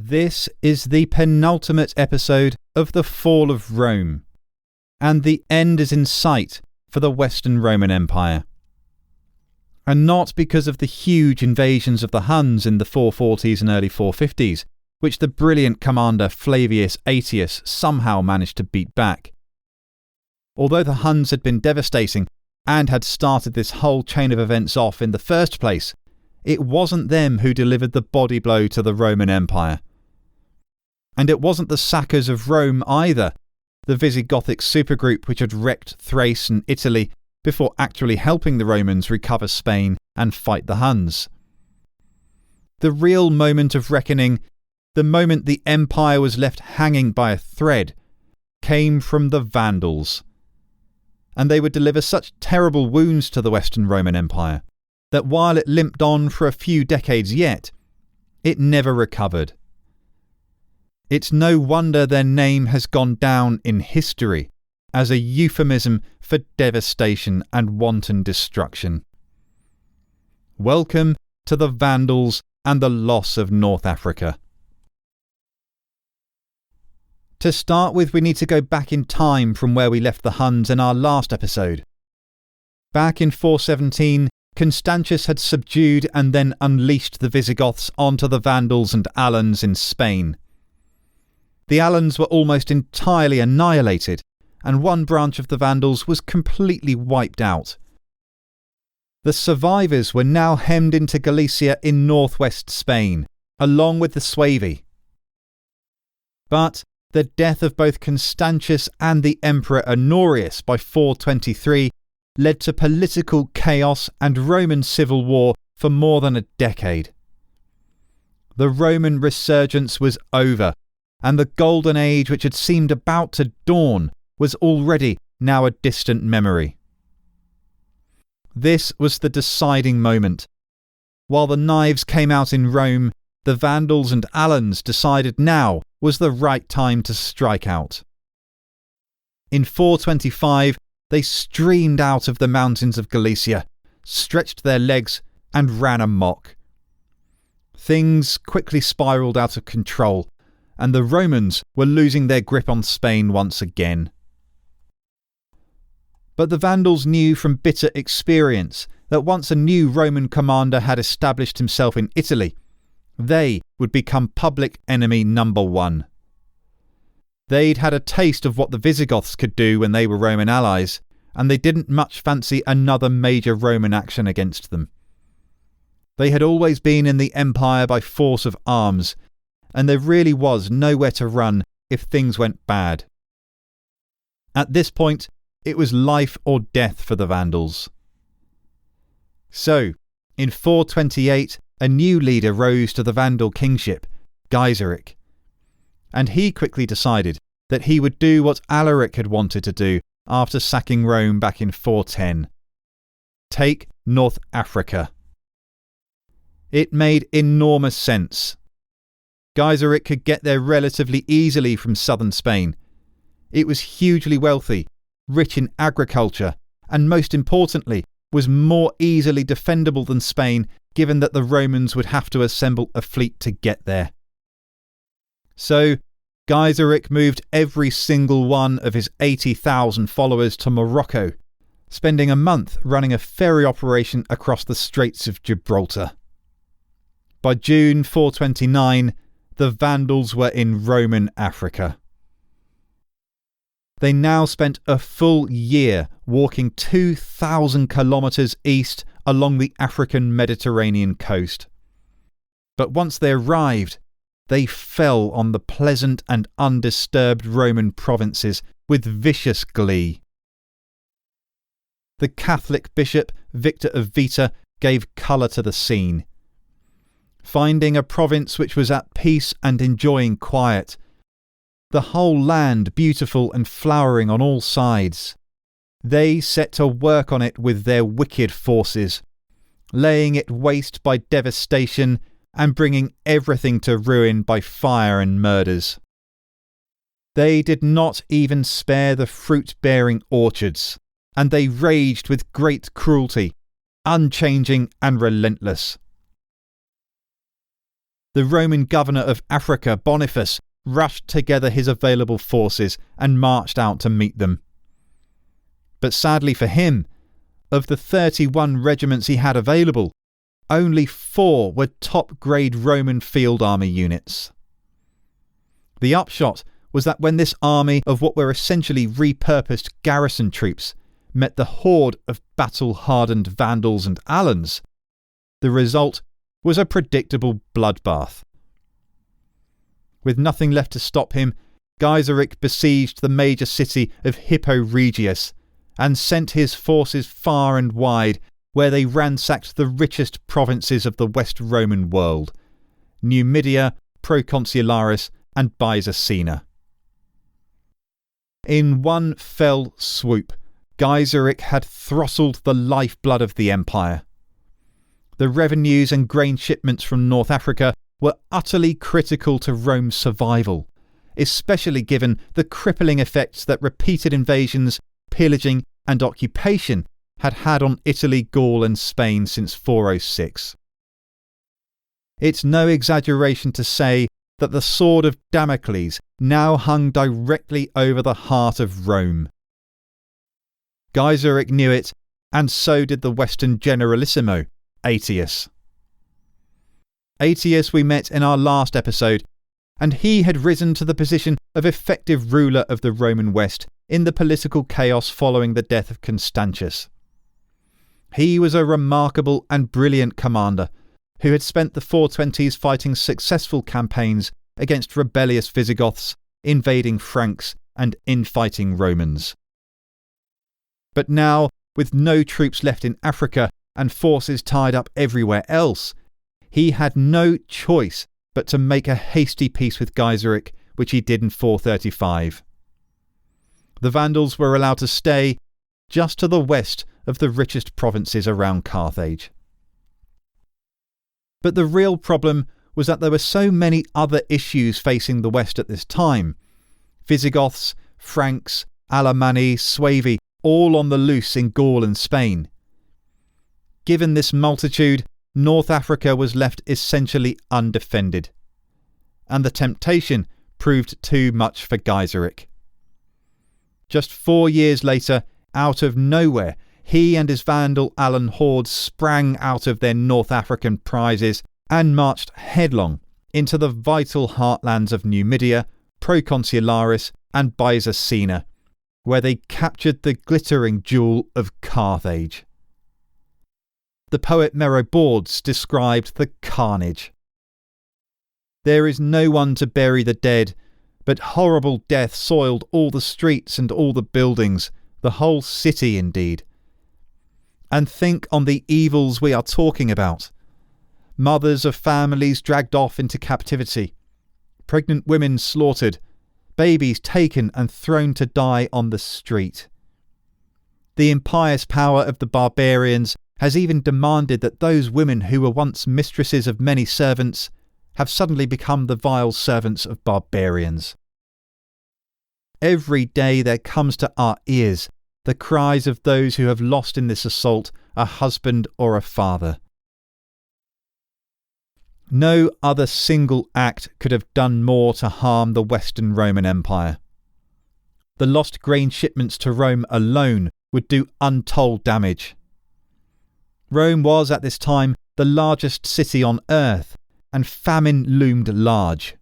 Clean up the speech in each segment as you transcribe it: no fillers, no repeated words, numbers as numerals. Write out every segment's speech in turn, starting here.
This is the penultimate episode of the fall of Rome, and the end is in sight for the Western Roman Empire. And not because of the huge invasions of the Huns in the 440s and early 450s, which the brilliant commander Flavius Aetius somehow managed to beat back. Although the Huns had been devastating and had started this whole chain of events off in the first place, it wasn't them who delivered the body blow to the Roman Empire. And it wasn't the sackers of Rome either, the Visigothic supergroup which had wrecked Thrace and Italy before actually helping the Romans recover Spain and fight the Huns. The real moment of reckoning, the moment the empire was left hanging by a thread, came from the Vandals. And they would deliver such terrible wounds to the Western Roman Empire that while it limped on for a few decades yet, it never recovered. It's no wonder their name has gone down in history as a euphemism for devastation and wanton destruction. Welcome to the Vandals and the loss of North Africa. To start with, we need to go back in time from where we left the Huns in our last episode. Back in 417, Constantius had subdued and then unleashed the Visigoths onto the Vandals and Alans in Spain. The Alans were almost entirely annihilated, and one branch of the Vandals was completely wiped out. The survivors were now hemmed into Galicia in northwest Spain, along with the Suevi. But the death of both Constantius and the Emperor Honorius by 423 led to political chaos and Roman civil war for more than a decade. The Roman resurgence was over, and the golden age which had seemed about to dawn was already now a distant memory. This was the deciding moment. While the knives came out in Rome, the Vandals and Alans decided now was the right time to strike out. In 425, they streamed out of the mountains of Galicia, stretched their legs, and ran amok. Things quickly spiralled out of control, and the Romans were losing their grip on Spain once again. But the Vandals knew from bitter experience that once a new Roman commander had established himself in Italy, they would become public enemy number one. They'd had a taste of what the Visigoths could do when they were Roman allies, and they didn't much fancy another major Roman action against them. They had always been in the empire by force of arms, and there really was nowhere to run if things went bad. At this point, it was life or death for the Vandals. So, in 428, a new leader rose to the Vandal kingship, Gaiseric. And he quickly decided that he would do what Alaric had wanted to do after sacking Rome back in 410. Take North Africa. It made enormous sense. Gaiseric could get there relatively easily from southern Spain. It was hugely wealthy, rich in agriculture, and most importantly, was more easily defendable than Spain, given that the Romans would have to assemble a fleet to get there. So, Gaiseric moved every single one of his 80,000 followers to Morocco, spending a month running a ferry operation across the Straits of Gibraltar. By June 429, the Vandals were in Roman Africa. They now spent a full year walking 2,000 kilometres east along the African Mediterranean coast. But once they arrived, they fell on the pleasant and undisturbed Roman provinces with vicious glee. The Catholic bishop, Victor of Vita, gave colour to the scene. Finding a province which was at peace and enjoying quiet, the whole land beautiful and flowering on all sides, they set to work on it with their wicked forces, laying it waste by devastation and bringing everything to ruin by fire and murders. They did not even spare the fruit-bearing orchards, and they raged with great cruelty, unchanging and relentless. the Roman governor of Africa, Boniface, rushed together his available forces and marched out to meet them. But sadly for him, of the 31 regiments he had available, only 4 were top-grade Roman field army units. The upshot was that when this army of what were essentially repurposed garrison troops met the horde of battle-hardened Vandals and Alans, the result was a predictable bloodbath. With nothing left to stop him, Gaiseric besieged the major city of Hippo Regius and sent his forces far and wide, where they ransacked the richest provinces of the West Roman world, Numidia, Proconsularis and Byzacena. In one fell swoop, Gaiseric had throttled the lifeblood of the empire. The revenues and grain shipments from North Africa were utterly critical to Rome's survival, especially given the crippling effects that repeated invasions, pillaging and occupation had had on Italy, Gaul and Spain since 406. It's no exaggeration to say that the sword of Damocles now hung directly over the heart of Rome. Gaiseric knew it, and so did the Western generalissimo, Aetius. Aetius we met in our last episode, and he had risen to the position of effective ruler of the Roman West in the political chaos following the death of Constantius. He was a remarkable and brilliant commander who had spent the 420s fighting successful campaigns against rebellious Visigoths, invading Franks and infighting Romans. But now, with no troops left in Africa and forces tied up everywhere else, he had no choice but to make a hasty peace with Gaiseric, which he did in 435. The Vandals were allowed to stay just to the west of the richest provinces around Carthage. But the real problem was that there were so many other issues facing the West at this time. Visigoths, Franks, Alemanni, Suevi, all on the loose in Gaul and Spain. Given this multitude, North Africa was left essentially undefended, and the temptation proved too much for Gaiseric. Just 4 years later, out of nowhere, he and his Vandal Alan hordes sprang out of their North African prizes and marched headlong into the vital heartlands of Numidia, Proconsularis and Byzacena, where they captured the glittering jewel of Carthage. The poet Merobordes described the carnage. There is no one to bury the dead, but horrible death soiled all the streets and all the buildings, the whole city indeed. And think on the evils we are talking about. Mothers of families dragged off into captivity, pregnant women slaughtered, babies taken and thrown to die on the street. The impious power of the barbarians has even demanded that those women who were once mistresses of many servants have suddenly become the vile servants of barbarians. Every day there comes to our ears the cries of those who have lost in this assault a husband or a father. No other single act could have done more to harm the Western Roman Empire. The lost grain shipments to Rome alone would do untold damage. Rome was at this time the largest city on earth, and famine loomed large.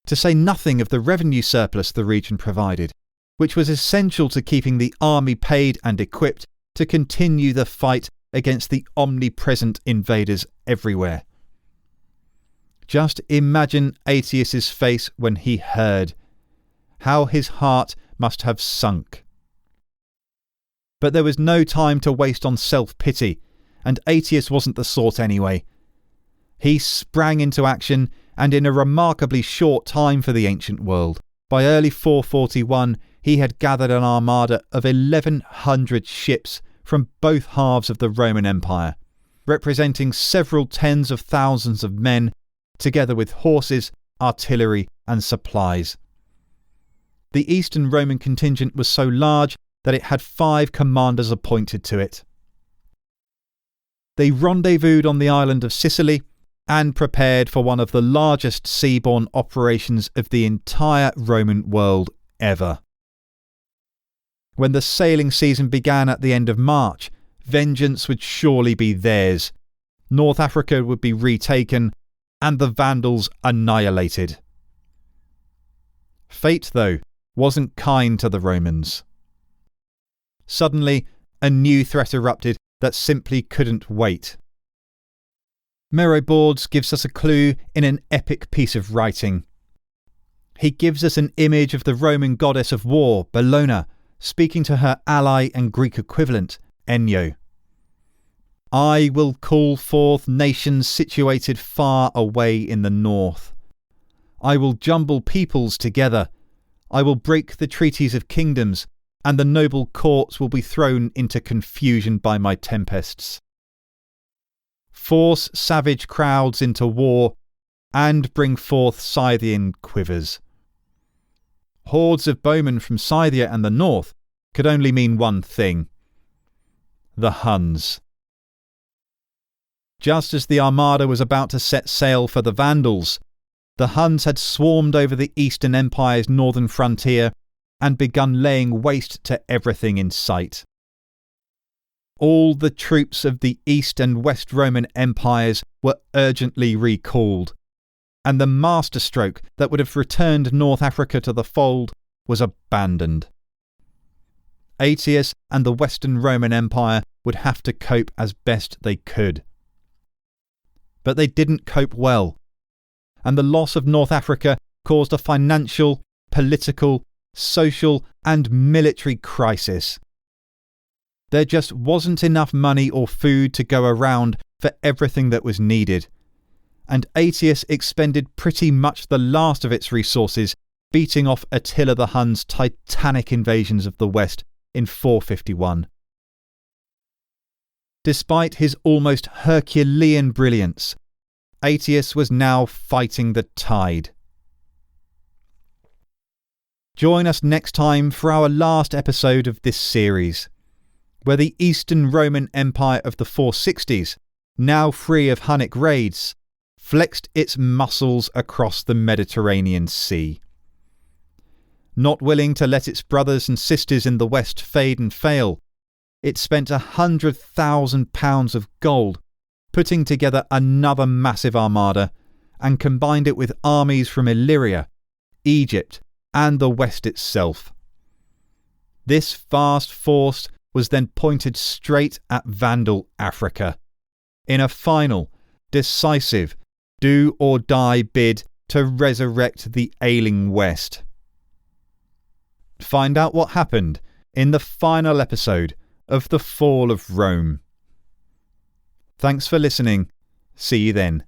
To say nothing of the revenue surplus the region provided, which was essential to keeping the army paid and equipped to continue the fight against the omnipresent invaders everywhere. Just imagine Aetius's face when he heard. How his heart must have sunk. But there was no time to waste on self-pity, and Aetius wasn't the sort anyway. He sprang into action, and in a remarkably short time for the ancient world, by early 441, he had gathered an armada of 1,100 ships from both halves of the Roman Empire, representing several tens of thousands of men, together with horses, artillery and supplies. The Eastern Roman contingent was so large that it had 5 commanders appointed to it. They rendezvoused on the island of Sicily and prepared for one of the largest seaborne operations of the entire Roman world ever. When the sailing season began at the end of March, vengeance would surely be theirs. North Africa would be retaken, and the Vandals annihilated. Fate, though, wasn't kind to the Romans. Suddenly, a new threat erupted that simply couldn't wait. Merobords gives us a clue in an epic piece of writing. He gives us an image of the Roman goddess of war, Bellona, speaking to her ally and Greek equivalent, Enyo. I will call forth nations situated far away in the north. I will jumble peoples together. I will break the treaties of kingdoms, and the noble courts will be thrown into confusion by my tempests. Force savage crowds into war, and bring forth Scythian quivers. Hordes of bowmen from Scythia and the north could only mean one thing: the Huns. Just as the armada was about to set sail for the Vandals, the Huns had swarmed over the Eastern Empire's northern frontier and begun laying waste to everything in sight. All the troops of the East and West Roman empires were urgently recalled, and the masterstroke that would have returned North Africa to the fold was abandoned. Aetius and the Western Roman Empire would have to cope as best they could. But they didn't cope well, and the loss of North Africa caused a financial, political, social and military crisis. There just wasn't enough money or food to go around for everything that was needed, and Aetius expended pretty much the last of its resources beating off Attila the Hun's titanic invasions of the West in 451. Despite his almost Herculean brilliance, Aetius was now fighting the tide. Join us next time for our last episode of this series, where the Eastern Roman Empire of the 460s, now free of Hunnic raids, flexed its muscles across the Mediterranean Sea. Not willing to let its brothers and sisters in the West fade and fail, it spent £100,000 of gold putting together another massive armada and combined it with armies from Illyria, Egypt and the West itself. This vast force was then pointed straight at Vandal Africa in a final, decisive, do-or-die bid to resurrect the ailing West. Find out what happened in the final episode of The Fall of Rome. Thanks for listening. See you then.